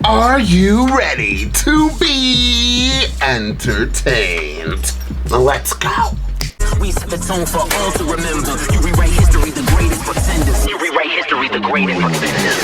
Are you ready to be entertained? Let's go. We set the tone for all to remember. You rewrite history, the greatest pretenders. You rewrite history, the greatest pretenders.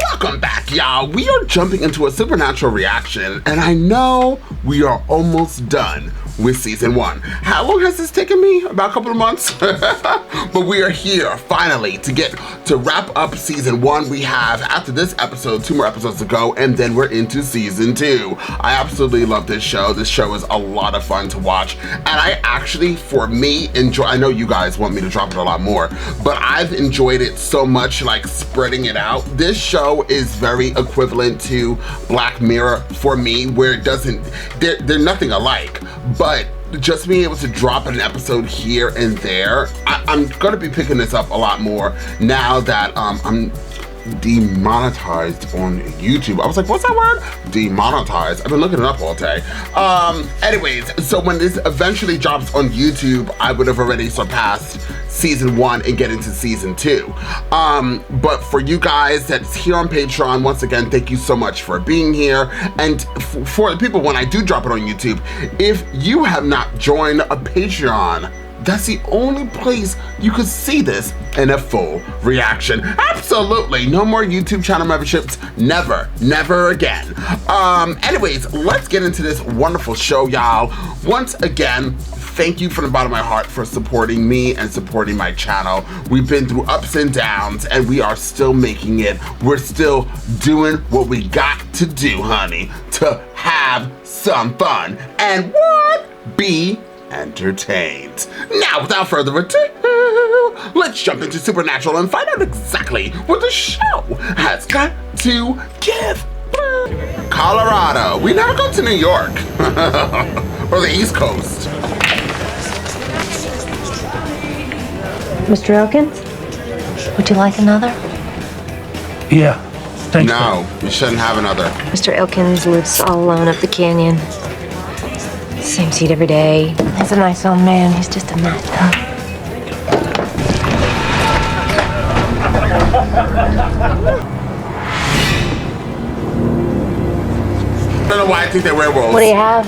Welcome back, y'all. We are jumping into a supernatural reaction, and I know we are almost done with season 1. How long has this taken me? About a couple of months? But we are here finally to wrap up season 1. We have, after this episode, 2 more episodes to go, and then we're into season 2. I absolutely love this show. This show is a lot of fun to watch, and I actually, for me, enjoy. I know you guys want me to drop it a lot more, but I've enjoyed it so much, like spreading it out. This show is very equivalent to Black Mirror for me, where it doesn't, they're nothing alike, but just being able to drop an episode here and there, I'm gonna be picking this up a lot more now that I'm demonetized on YouTube. I was like, what's that word? Demonetized. I've been looking it up all day. Anyways, so when this eventually drops on YouTube, I would have already surpassed season 1 and get into season 2. But for you guys that's here on Patreon, once again, thank you so much for being here. And for the people, when I do drop it on YouTube, if you have not joined a Patreon, that's the only place you could see this in a full reaction. Absolutely, no more YouTube channel memberships, never, never again. Anyways, let's get into this wonderful show, y'all. Once again, thank you from the bottom of my heart for supporting me and supporting my channel. We've been through ups and downs, and we are still making it. We're still doing what we got to do, honey, to have some fun. And what? Be entertained. Now, without further ado, let's jump into Supernatural and find out exactly what the show has got to give. Colorado. We never go to New York or the East Coast. Mr. Elkins, would you like another? Yeah, thanks. No, you shouldn't have another. Mr. Elkins lives all alone up the canyon. Same seat every day. He's a nice old man. He's just a nut, huh? I don't know why I think they're werewolves. What do you have?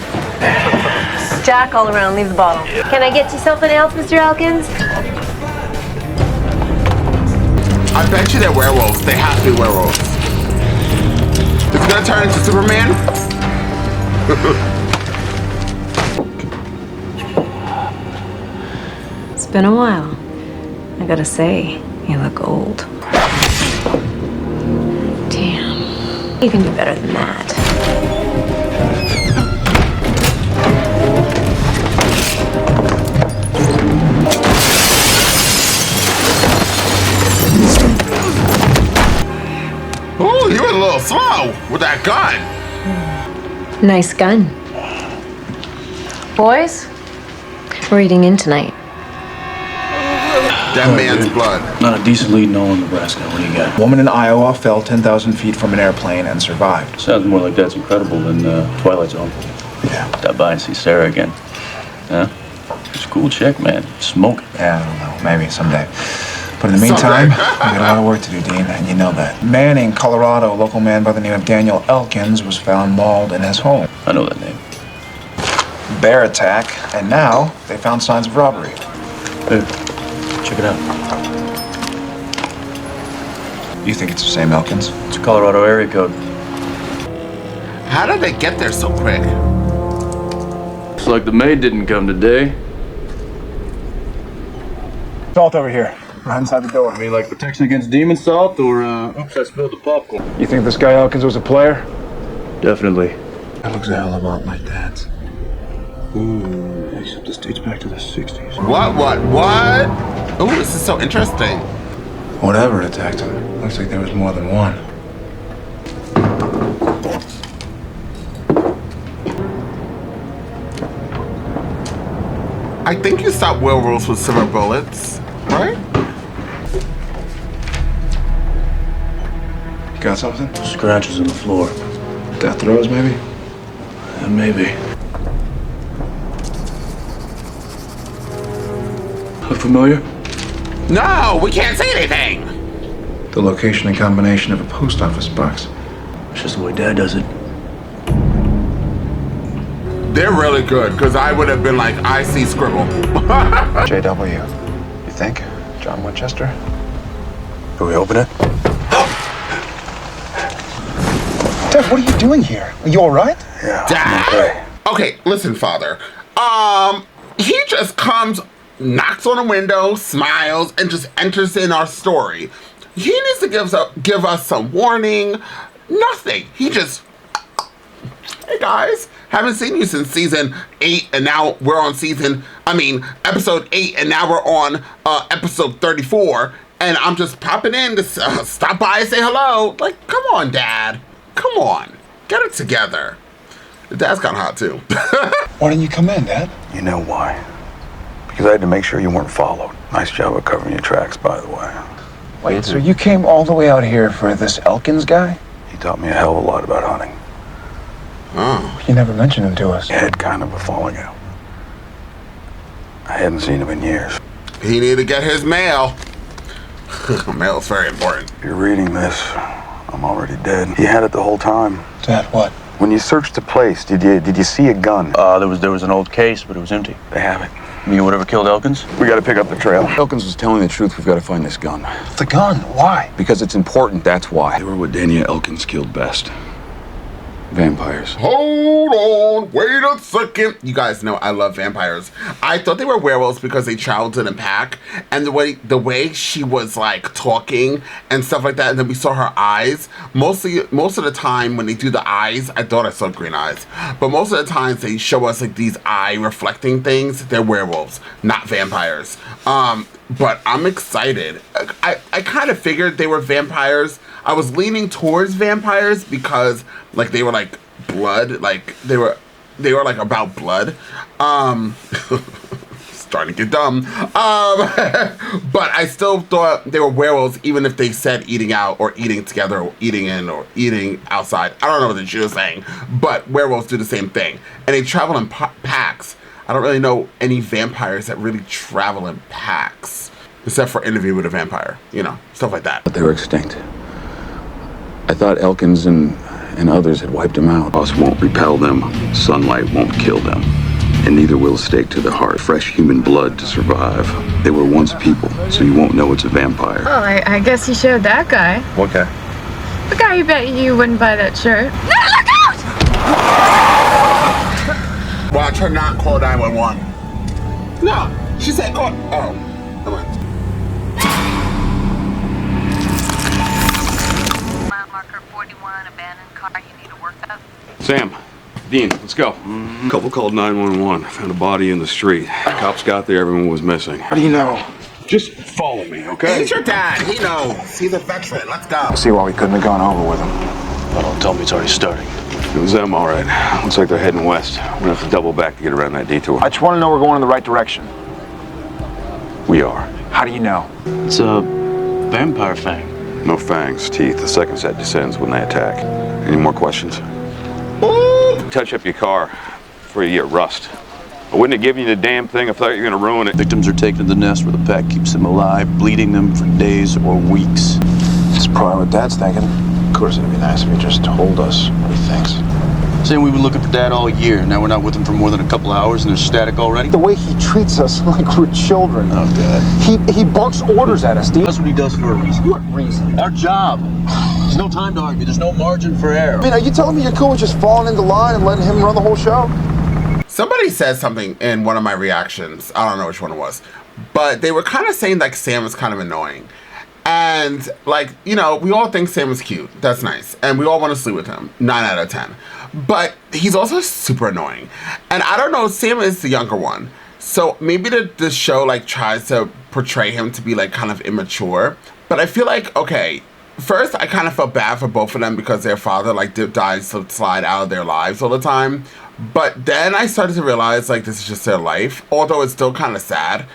Jack all around. Leave the bottle. Can I get you something else, Mr. Elkins? I bet you they're werewolves. They have to be werewolves. It's gonna turn into Superman? It's been a while. I gotta say, you look old. Damn. You can do better than that. Ooh, you were a little slow with that gun. Nice gun. Boys, we're eating in tonight. That man's blood. Not a decent lead in all of Nebraska. What do you got? Woman in Iowa fell 10,000 feet from an airplane and survived. Sounds more like That's Incredible than Twilight Zone. Yeah. Stop by and see Sarah again. Huh? She's a cool chick, man. Smoking. Yeah, I don't know. Maybe someday. But in the meantime, we got a lot of work to do, Dean, and you know that. Man in Colorado, a local man by the name of Daniel Elkins, was found mauled in his home. I know that name. Bear attack, and now they found signs of robbery. Hey, check it out. You think it's the same Elkins? It's a Colorado area code. How did they get there so quick? Looks like the maid didn't come today. Salt over here, right inside the door. I mean, like protection against demon salt, or oops, I spilled the popcorn. You think this guy Elkins was a player? Definitely. That looks a hell of a lot like Dad's. Ooh, except this dates back to the 60s. What? Oh, this is so interesting. Whatever attacked him. Looks like there was more than one. I think you stop werewolves with silver bullets, right? Got something? Scratches on the floor. Death throes, maybe? Maybe. Look familiar? No, we can't say anything. The location and combination of a post office box. It's just the way Dad does it. They're really good, because I would have been like, I see scribble. JW. You think? John Winchester? Can we open it? Dad, what are you doing here? Are you alright? Yeah. Dad? Okay, listen, Father. He just comes, knocks on a window, smiles, and just enters in our story. He needs to give us some warning. Nothing. He just, hey guys, haven't seen you since season 8, and now we're on episode 8, and now we're on episode 34, and I'm just popping in to stop by and say hello. Like, come on, Dad. Come on. Get it together. The dad's kind of hot, too. Why didn't you come in, Dad? You know why? Because I had to make sure you weren't followed. Nice job of covering your tracks, by the way. Wait, so you came all the way out here for this Elkins guy? He taught me a hell of a lot about hunting. Oh. You never mentioned him to us. We had kind of a falling out. I hadn't seen him in years. He needed to get his mail. Mail's very important. If you're reading this, I'm already dead. He had it the whole time. Dad, what? When you searched the place, did you see a gun? There was an old case, but it was empty. They have it. You mean whatever killed Elkins? We gotta pick up the trail. Elkins was telling the truth. We've got to find this gun. The gun? Why? Because it's important, that's why. They were what Daniel Elkins killed best. Vampires. Hold on, wait a second. You guys know I love vampires. I thought they were werewolves because they traveled in a pack, and the way she was like talking and stuff like that, and then we saw her eyes. Most of the time when they do the eyes, I thought I saw green eyes, but most of the times they show us like these eye reflecting things. They're werewolves, not vampires. But I'm excited. I kind of figured they were vampires. I was leaning towards vampires because like they were like blood, like they were like about blood. Starting to get dumb. But I still thought they were werewolves, even if they said eating out or eating together or eating in or eating outside. I don't know what she was saying, but werewolves do the same thing, and they travel in packs. I don't really know any vampires that really travel in packs, except for Interview with a Vampire, you know, stuff like that. But they were extinct. I thought Elkins and others had wiped them out. Us won't repel them. Sunlight won't kill them. And neither will a stake to the heart. Fresh human blood to survive. They were once people, so you won't know it's a vampire. Oh, I guess you showed that guy. What guy? The guy who bet you wouldn't buy that shirt. No, look out! Watch her not call 911. No, she said call. Oh, come on. Mile marker 41, abandoned car. You need to work up. Sam, Dean, let's go. Couple called 911. Found a body in the street. Cops got there, everyone was missing. How do you know? Just follow me, okay? He's your dad. He knows. He's a veteran. Let's go. See why we couldn't have gone over with him. Oh, don't tell me it's already starting. It was them, all right. Looks like they're heading west. We're gonna have to double back to get around that detour. I just want to know we're going in the right direction. We are. How do you know? It's a vampire fang. No fangs, teeth. The second set descends when they attack. Any more questions? Ooh. Touch up your car before you get rust. I wouldn't have given you the damn thing if I thought you were gonna ruin it. Victims are taken to the nest where the pack keeps them alive, bleeding them for days or weeks. That's probably what Dad's thinking. Of course, it'd be nice if he just told us what he thinks. Saying we've been looking for Dad all year. Now we're not with him for more than a couple hours and they're static already? The way he treats us like we're children. Oh, Dad. He barks orders at us, Steve. That's what he does for a reason. What reason? Our job. There's no time to argue. There's no margin for error. I mean, are you telling me you're cool with just falling into line and letting him run the whole show? Somebody said something in one of my reactions. I don't know which one it was, but they were kind of saying like Sam is kind of annoying. And like, you know, we all think Sam is cute. That's nice. And we all want to sleep with him. 9 out of 10. But he's also super annoying. And I don't know, Sam is the younger one. So maybe the show like tries to portray him to be like kind of immature. But I feel like, okay, first I kind of felt bad for both of them because their father like dies to slide out of their lives all the time. But then I started to realize like this is just their life, although it's still kind of sad.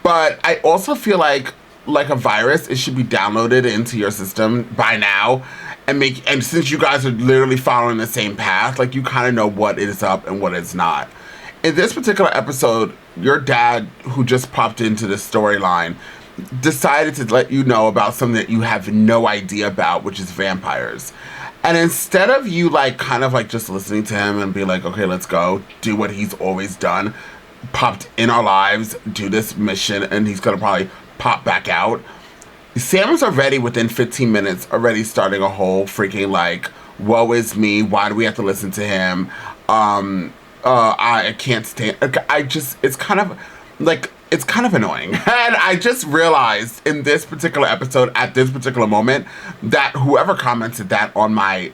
But I also feel like a virus, it should be downloaded into your system by now, and since you guys are literally following the same path, like you kind of know what is up and what is not. In this particular episode, your dad, who just popped into the storyline, decided to let you know about something that you have no idea about, which is vampires. And instead of you kind of just listening to him and be like, okay, let's go, do what he's always done, popped in our lives, do this mission, and he's gonna probably pop back out. Sam was already within 15 minutes already starting a whole freaking woe is me, why do we have to listen to him? I can't stand, it's kind of annoying. And I just realized in this particular episode, at this particular moment, that whoever commented that on my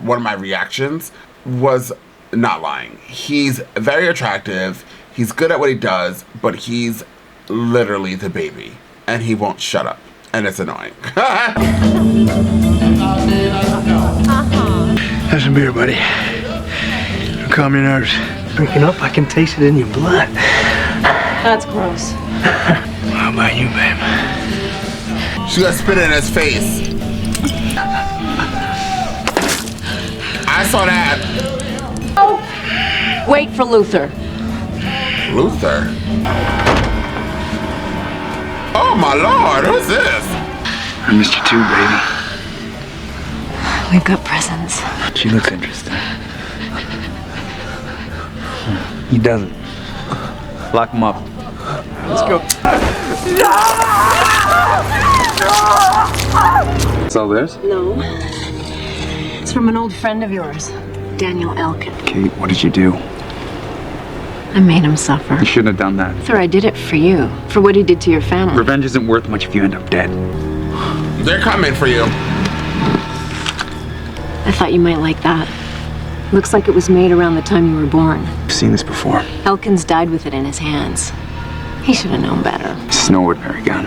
one of my reactions was not lying. He's very attractive, he's good at what he does, but he's literally the baby, and he won't shut up, and it's annoying. Have some beer, buddy. Calm your nerves. Drinking up, I can taste it in your blood. That's gross. How about you, babe? She got spit in his face. I saw that. Oh, wait for Luther. Luther? Oh my Lord, who's this? I missed you too, baby. We've got presents. She looks interesting. He doesn't. Lock him up. Let's go. It's all theirs? No. It's from an old friend of yours, Daniel Elkin. Kate, what did you do? I made him suffer. You shouldn't have done that. Luther, I did it for you. For what he did to your family. Revenge isn't worth much if you end up dead. They're coming for you. I thought you might like that. Looks like it was made around the time you were born. I've seen this before. Elkins died with it in his hands. He should have known better. This is no ordinary gun.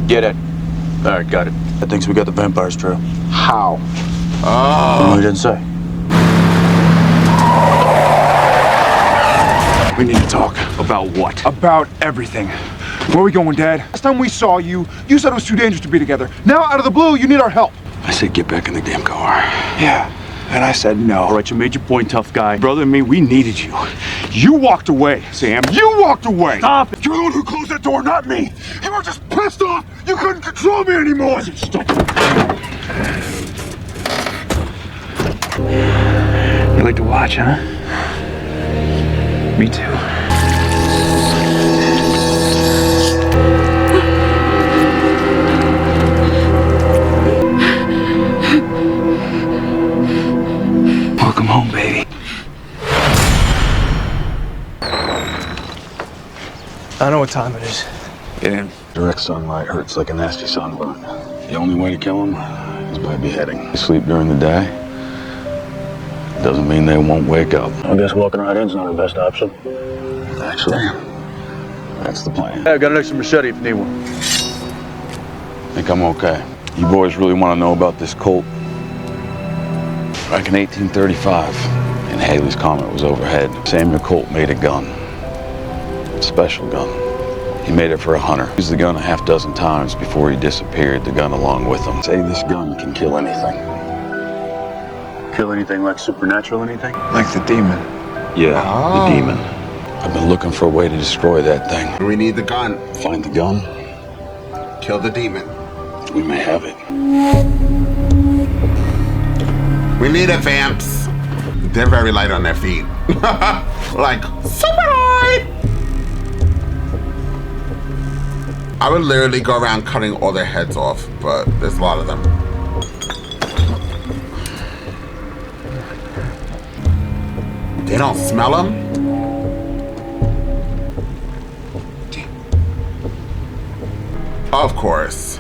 Get it. All right, got it. That thinks we got the vampire's trail. How? Oh. No, he didn't say. We need to talk. About what? About everything. Where are we going, Dad? Last time we saw you, you said it was too dangerous to be together. Now, out of the blue, you need our help. I said get back in the damn car. Yeah, and I said no. All right, you made your point, tough guy. Brother and me, we needed you. You walked away, Sam. You walked away. Stop it. You're the one who closed that door, not me. You were just pissed off. You couldn't control me anymore. You like to watch, huh? Me too. Welcome home, baby. I know what time it is. Get in. Direct sunlight hurts like a nasty sunburn. The only way to kill them is by beheading. They sleep during the day. Doesn't mean they won't wake up. I guess walking right in's not the best option. Actually, that's the plan. Hey, I've got an extra machete if you need one. I think I'm okay. You boys really want to know about this Colt? Back in 1835, and Haley's Comet was overhead, Samuel Colt made a gun. A special gun. He made it for a hunter. He used the gun a half dozen times before he disappeared, the gun along with him. Say this gun can kill anything. Kill anything like supernatural anything? Like the demon. Yeah, the demon. I've been looking for a way to destroy that thing. We need the gun. Find the gun, Kill the demon. we may have it. We need it, vamps. They're very light on their feet. Like, super light. I would literally go around cutting all their heads off, but there's a lot of them. They don't smell them? Of course.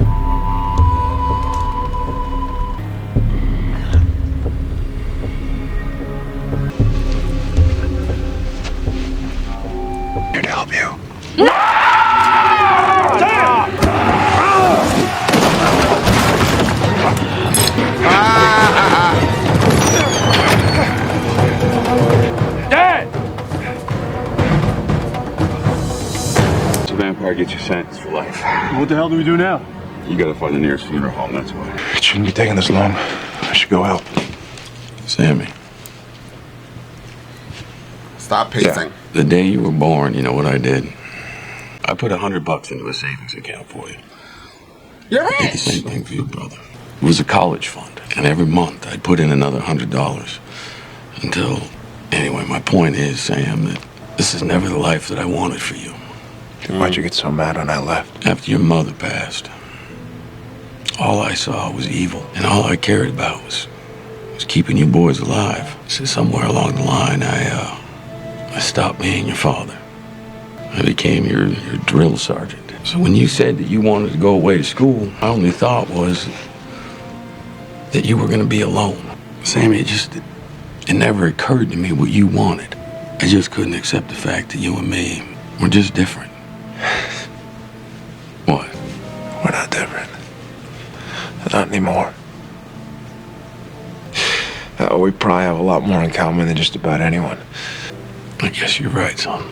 Here to help you. This vampire gets you sentenced for life. What the hell do we do now? You gotta find the nearest funeral home, that's why. It shouldn't be taking this long. I should go help. Sammy. Stop pacing. The day you were born, you know what I did? I put $100 into a savings account for you. You're I did the same thing for your brother. It was a college fund, and every month I'd put in another $100 until... Anyway, my point is, Sam, that this is never the life that I wanted for you. Then why'd you get so mad when I left? After your mother passed, all I saw was evil, and all I cared about was keeping you boys alive. So somewhere along the line, I stopped being your father. I became your drill sergeant. So when you said that you wanted to go away to school, my only thought was that you were going to be alone. Sammy, it never occurred to me what you wanted. I just couldn't accept the fact that you and me were just different. What? We're not different. Not anymore. We probably have a lot more in common than just about anyone. I guess you're right, son.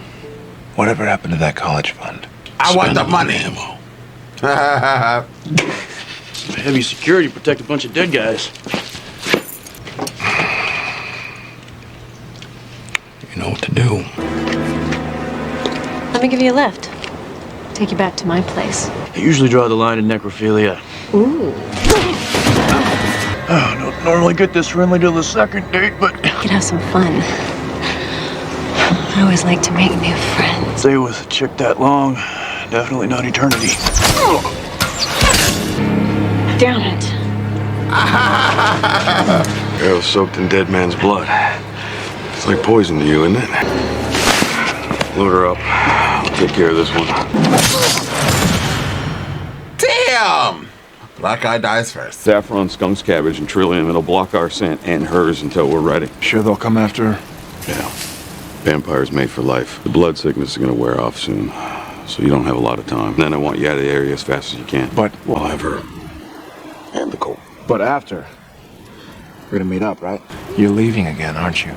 Whatever happened to that college fund? I want the money. Ammo. Heavy security protect a bunch of dead guys. You know what to do. Let me give you a lift. Take you back to my place. I usually draw the line in necrophilia. Ooh. I don't normally get this friendly till the second date, but... We could have some fun. I always like to make new friends. Stay with a chick that long, definitely not eternity. Damn it. Arrow soaked in dead man's blood. It's like poison to you, isn't it? Load her up. I'll take care of this one. Damn! Black guy dies first. Saffron, skunk's cabbage, and trillium. It'll block our scent and hers until we're ready. Sure they'll come after her? Yeah. Vampires made for life. The blood sickness is going to wear off soon, so you don't have a lot of time. Then I want you out of the area as fast as you can. But we'll have her and the colt. But after, we're gonna meet up, right? You're leaving again, aren't you?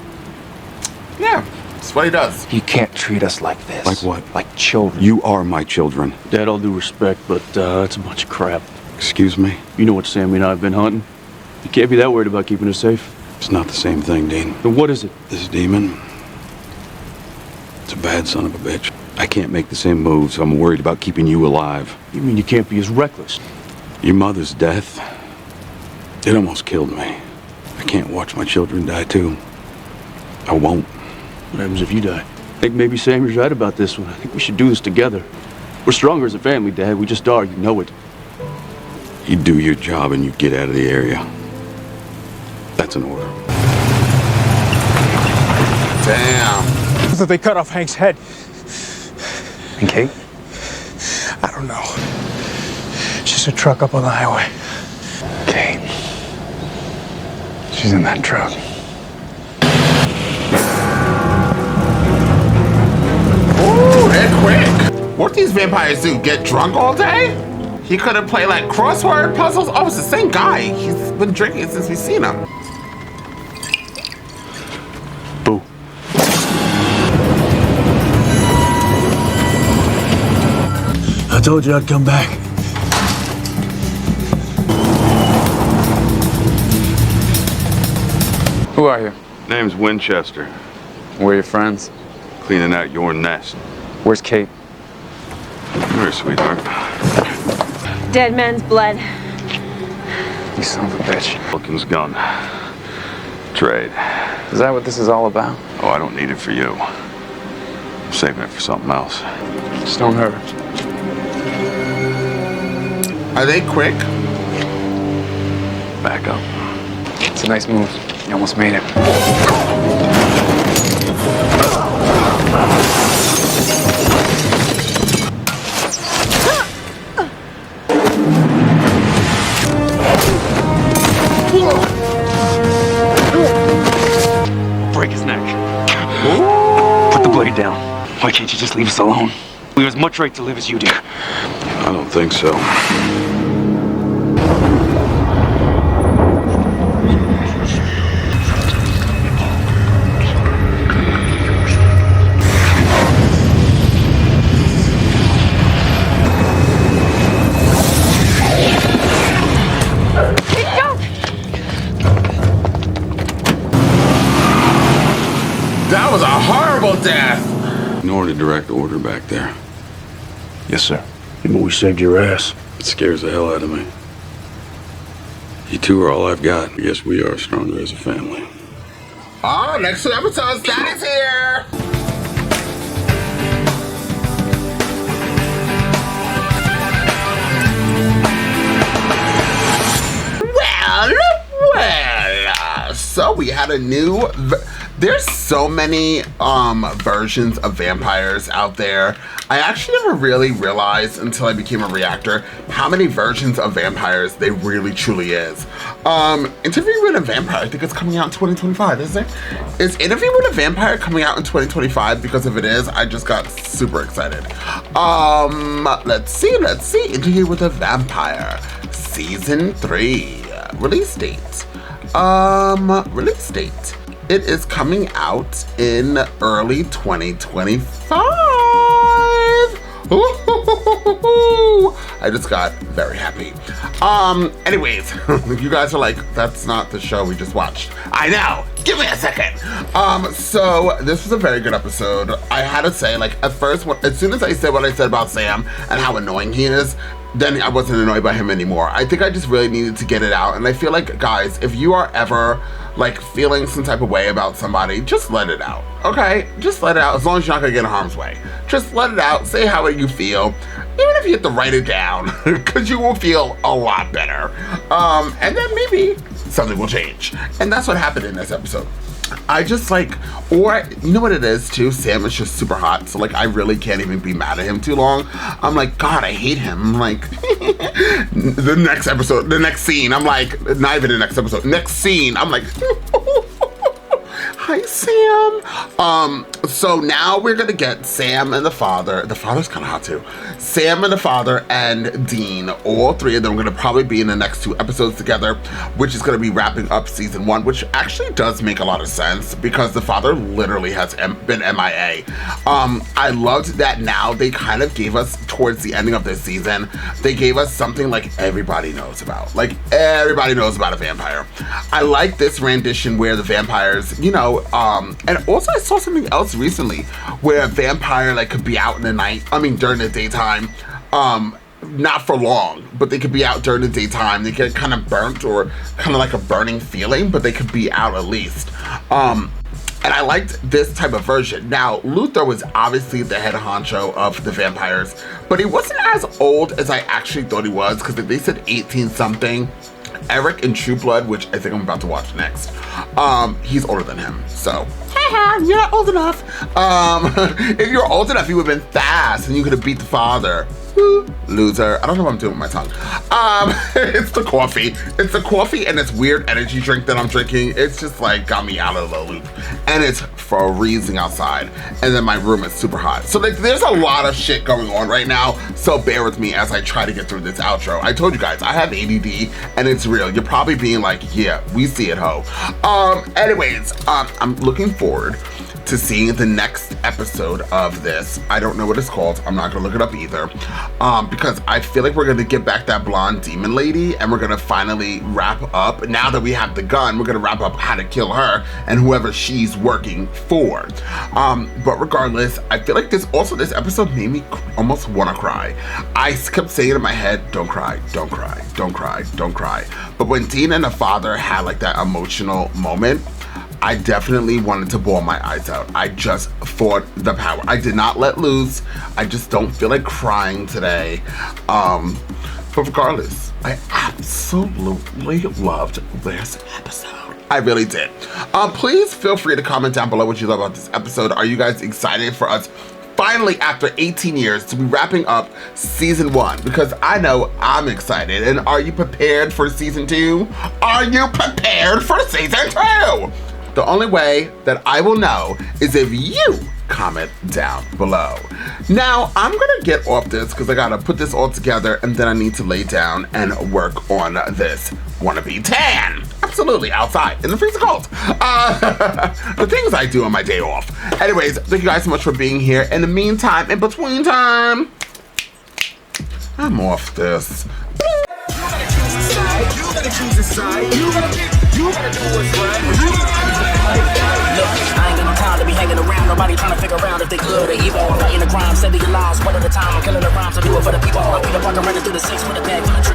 Yeah, that's what he does. You can't treat us like this. Like what? Like children. You are my children. Dad, all due respect, but it's a bunch of crap. Excuse me? You know what Sammy and I have been hunting? You can't be that worried about keeping us safe. It's not the same thing, Dean. Then what is it? This demon, it's a bad son of a bitch. I can't make the same moves. I'm worried about keeping you alive. You mean you can't be as reckless? Your mother's death, it almost killed me. I can't watch my children die too. I won't. What happens if you die? I think maybe Sammy's right about this one. I think we should do this together. We're stronger as a family, Dad. We just are. You know it. You do your job and you get out of the area. That's an order. Damn. So they cut off Hank's head. And Kate? I don't know. Just a truck up on the highway. Kate. She's in that truck. Ooh, they're quick. What these vampires do? Get drunk all day? He couldn't play like crossword puzzles? Oh, it's the same guy. He's been drinking since we've seen him. Boo. I told you I'd come back. Who are you? Name's Winchester. We're your friends. Cleaning out your nest. Where's Kate? Here, sweetheart. Dead man's blood. You son of a bitch. Elkin's gun. Trade. Is that what this is all about? Oh, I don't need it for you. I'm saving it for something else. Just don't hurt. Are they quick? Back up. It's a nice move. You almost made it. Break his neck. Put the blade down. Why can't you just leave us alone? We have as much right to live as you do. I don't think so. That was a horrible death. Ignored a direct order back there. Yes, sir. Yeah, but we saved your ass. It scares the hell out of me. You two are all I've got. I guess we are stronger as a family. Oh, next 2 episodes, Daddy's here. Well, so we had a new, there's so many versions of vampires out there. I actually never really realized until I became a reactor how many versions of vampires there really truly is. Interview with a Vampire, I think it's coming out in 2025, isn't it? Is Interview with a Vampire coming out in 2025? Because if it is, I just got super excited. Let's see. Interview with a Vampire, Season 3. Release date. Release date. It is coming out in early 2025. Ooh, I just got very happy. Anyways, you guys are like, that's not the show we just watched. I know, give me a second. So this was a very good episode. I had to say, like, at first, as soon as I said what I said about Sam and how annoying he is, then I wasn't annoyed by him anymore. I think I just really needed to get it out. And I feel like, guys, if you are ever like feeling some type of way about somebody, just let it out, okay? Just let it out, as long as you're not gonna get in harm's way. Just let it out, say how you feel, even if you have to write it down, because you will feel a lot better. And then maybe something will change. And that's what happened in this episode. I just like, or you know what it is too? Sam is just super hot, so like I really can't even be mad at him too long. I'm like, God, I hate him. I'm like, the next episode, the next scene, I'm like, not even the next episode, next scene, I'm like, hi Sam. So now we're gonna get Sam and the father. The father's kind of hot too. Sam and the father and Dean, all three of them are gonna probably be in the next 2 episodes together, which is gonna be wrapping up season 1, which actually does make a lot of sense because the father literally has been MIA. I loved that now they kind of gave us, towards the ending of this season, they gave us something like everybody knows about. Like everybody knows about a vampire. I like this rendition where the vampires, you know, and also I saw something else recently where a vampire like could be out in the night, I mean during the daytime, not for long, but they could be out during the daytime. They get kind of burnt or kind of like a burning feeling, but they could be out at least. And I liked this type of version. Now, Luther was obviously the head honcho of the vampires, but he wasn't as old as I actually thought he was, because they said 18 something. Eric in True Blood, which I think I'm about to watch next, he's older than him, so you're not old enough. If you were old enough, you would have been fast and you could have beat the father. Loser. I don't know what I'm doing with my tongue. It's the coffee. It's the coffee and this weird energy drink that I'm drinking. It's just like got me out of the loop. And it's freezing outside. And then my room is super hot. So like there's a lot of shit going on right now. So bear with me as I try to get through this outro. I told you guys, I have ADD and it's real. You're probably being like, yeah, we see it, ho. Anyways, I'm looking forward to seeing the next episode of this. I don't know what it's called. I'm not gonna look it up either. Because I feel like we're gonna get back that blonde demon lady and we're gonna finally wrap up. Now that we have the gun, we're gonna wrap up how to kill her and whoever she's working for. But regardless, I feel like this episode made me almost wanna cry. I kept saying in my head, don't cry, don't cry, don't cry, don't cry. But when Dean and the father had like that emotional moment, I definitely wanted to bawl my eyes out. I just fought the power. I did not let loose. I just don't feel like crying today. But regardless, I absolutely loved this episode. I really did. Please feel free to comment down below what you love about this episode. Are you guys excited for us finally, after 18 years, to be wrapping up season 1? Because I know I'm excited. And are you prepared for season 2? Are you prepared for season 2? The only way that I will know is if you comment down below. Now, I'm gonna get off this because I gotta put this all together and then I need to lay down and work on this wannabe tan. Absolutely, outside in the freezing cold. The things I do on my day off. Anyways, thank you guys so much for being here. In the meantime, in between time, I'm off this. You gotta choose a side. You gotta do what's right. Look, I ain't got no time to be hanging around. Nobody trying to figure out if they good or evil. I'm fighting the crime, saving your lives one at a time. I'm killing the rhymes, I do it for the people. I'm Peter Parker running through the six with a bag full of tricks.